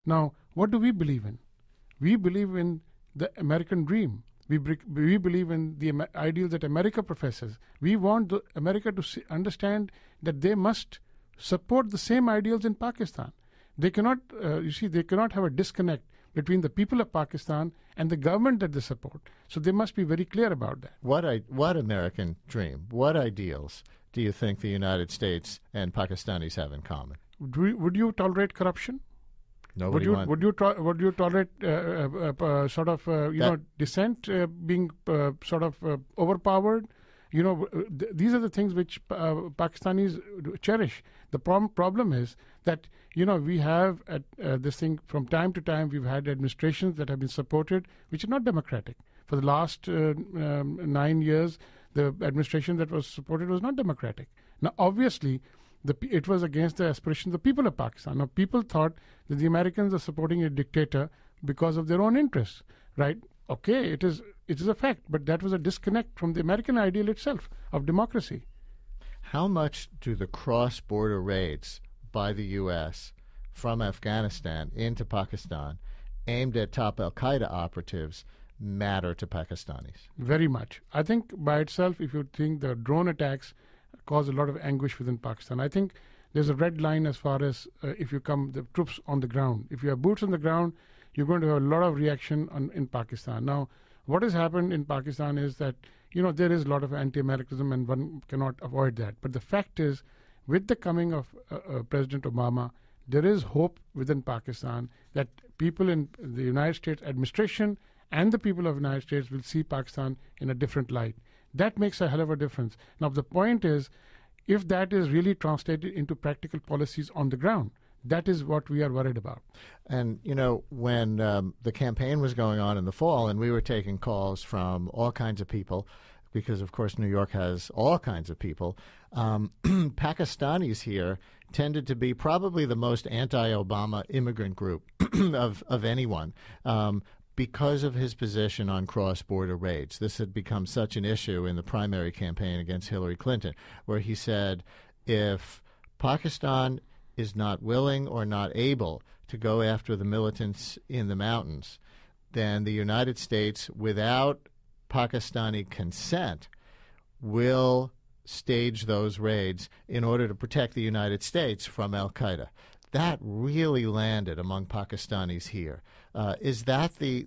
Now, what do we believe in? We believe in the American dream. We believe in the ideals that America professes. We want America to understand that they must support the same ideals in Pakistan. They cannot, they cannot have a disconnect between the people of Pakistan and the government that they support. So they must be very clear about that. What American dream, what ideals do you think the United States and Pakistanis have in common? Would you tolerate corruption? Nobody would you tolerate dissent being overpowered? These are the things which Pakistanis cherish. The problem is that we have this thing from time to time. We've had administrations that have been supported, which are not democratic. For the last 9 years, the administration that was supported was not democratic. Now, obviously, it was against the aspirations of the people of Pakistan. Now, people thought that the Americans are supporting a dictator because of their own interests, right? Okay, it is a fact, but that was a disconnect from the American ideal itself of democracy. How much do the cross-border raids by the U.S. from Afghanistan into Pakistan aimed at top al-Qaeda operatives matter to Pakistanis? Very much. I think by itself, if you think the drone attacks cause a lot of anguish within Pakistan, I think there's a red line as far as the troops on the ground. If you have boots on the ground, you're going to have a lot of reaction in Pakistan. Now, what has happened in Pakistan is that, there is a lot of anti-Americanism and one cannot avoid that. But the fact is, with the coming of President Obama, there is hope within Pakistan that people in the United States administration and the people of the United States will see Pakistan in a different light. That makes a hell of a difference. Now, the point is, if that is really translated into practical policies on the ground, that is what we are worried about. And, when the campaign was going on in the fall and we were taking calls from all kinds of people, because, of course, New York has all kinds of people, Pakistanis here tended to be probably the most anti-Obama immigrant group of anyone. Because of his position on cross-border raids. This had become such an issue in the primary campaign against Hillary Clinton, where he said, if Pakistan is not willing or not able to go after the militants in the mountains, then the United States, without Pakistani consent, will stage those raids in order to protect the United States from al-Qaeda. That really landed among Pakistanis here. Is that the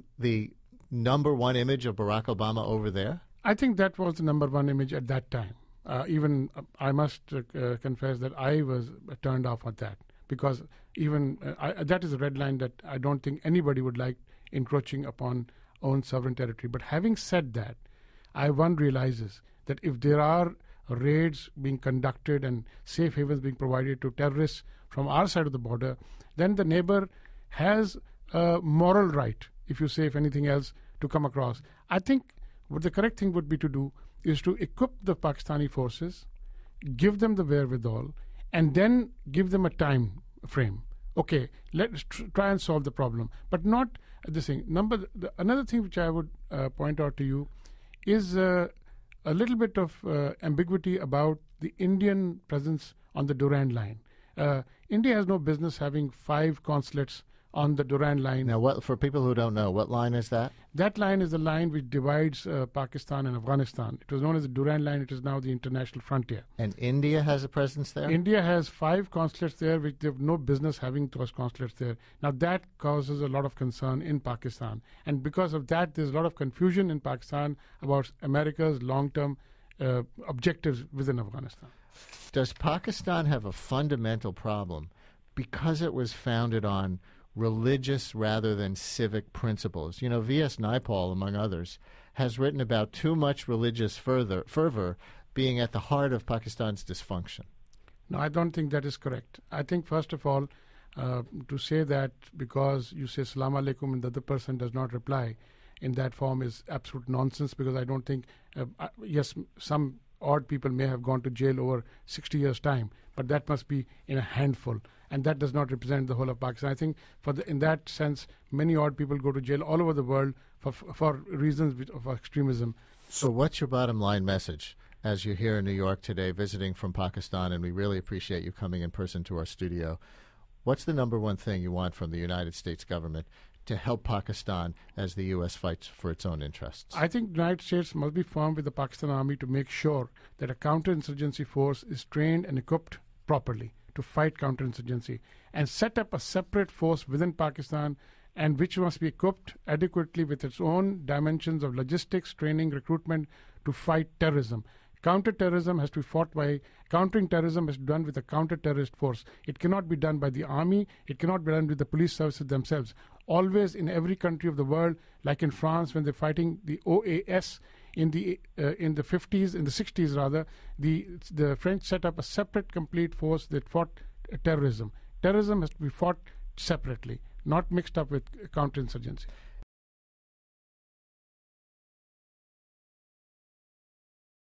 number one image of Barack Obama over there? I think that was the number one image at that time. I must confess that I was turned off at that, because that is a red line that I don't think anybody would like encroaching upon own sovereign territory. But having said that, one realizes that if there are raids being conducted and safe havens being provided to terrorists from our side of the border, then the neighbor has a moral right, if anything else, to come across. I think what the correct thing would be to do is to equip the Pakistani forces, give them the wherewithal, and then give them a time frame. Okay, let's try and solve the problem, but not this thing. Another thing which I would point out to you is a little bit of ambiguity about the Indian presence on the Durand line. India has no business having 5 consulates on the Durand line. Now, for people who don't know, what line is that? That line is the line which divides Pakistan and Afghanistan. It was known as the Durand line. It is now the international frontier. And India has a presence there? India has 5 consulates there, which they have no business having those consulates there. Now, that causes a lot of concern in Pakistan. And because of that, there's a lot of confusion in Pakistan about America's long-term objectives within Afghanistan. Does Pakistan have a fundamental problem because it was founded on religious rather than civic principles? V.S. Naipaul, among others, has written about too much religious fervor being at the heart of Pakistan's dysfunction. No, I don't think that is correct. I think, first of all, to say that because you say Salaam Alaikum and the other person does not reply in that form is absolute nonsense, because I don't think, yes, some odd people may have gone to jail over 60 years' time, but that must be in a handful, and that does not represent the whole of Pakistan. I think in that sense, many odd people go to jail all over the world for reasons of extremism. So what's your bottom line message as you're here in New York today visiting from Pakistan, and we really appreciate you coming in person to our studio? What's the number one thing you want from the United States government to help Pakistan as the U.S. fights for its own interests? I think the United States must be firm with the Pakistan Army to make sure that a counterinsurgency force is trained and equipped properly to fight counterinsurgency, and set up a separate force within Pakistan, and which must be equipped adequately with its own dimensions of logistics, training, recruitment to fight terrorism. Counter-terrorism has to be fought by, countering terrorism is done with a counter-terrorist force. It cannot be done by the army. It cannot be done with the police services themselves. Always in every country of the world, like in France when they're fighting the OAS in the 50s, in the 60s rather, the French set up a separate complete force that fought terrorism. Terrorism has to be fought separately, not mixed up with counterinsurgency.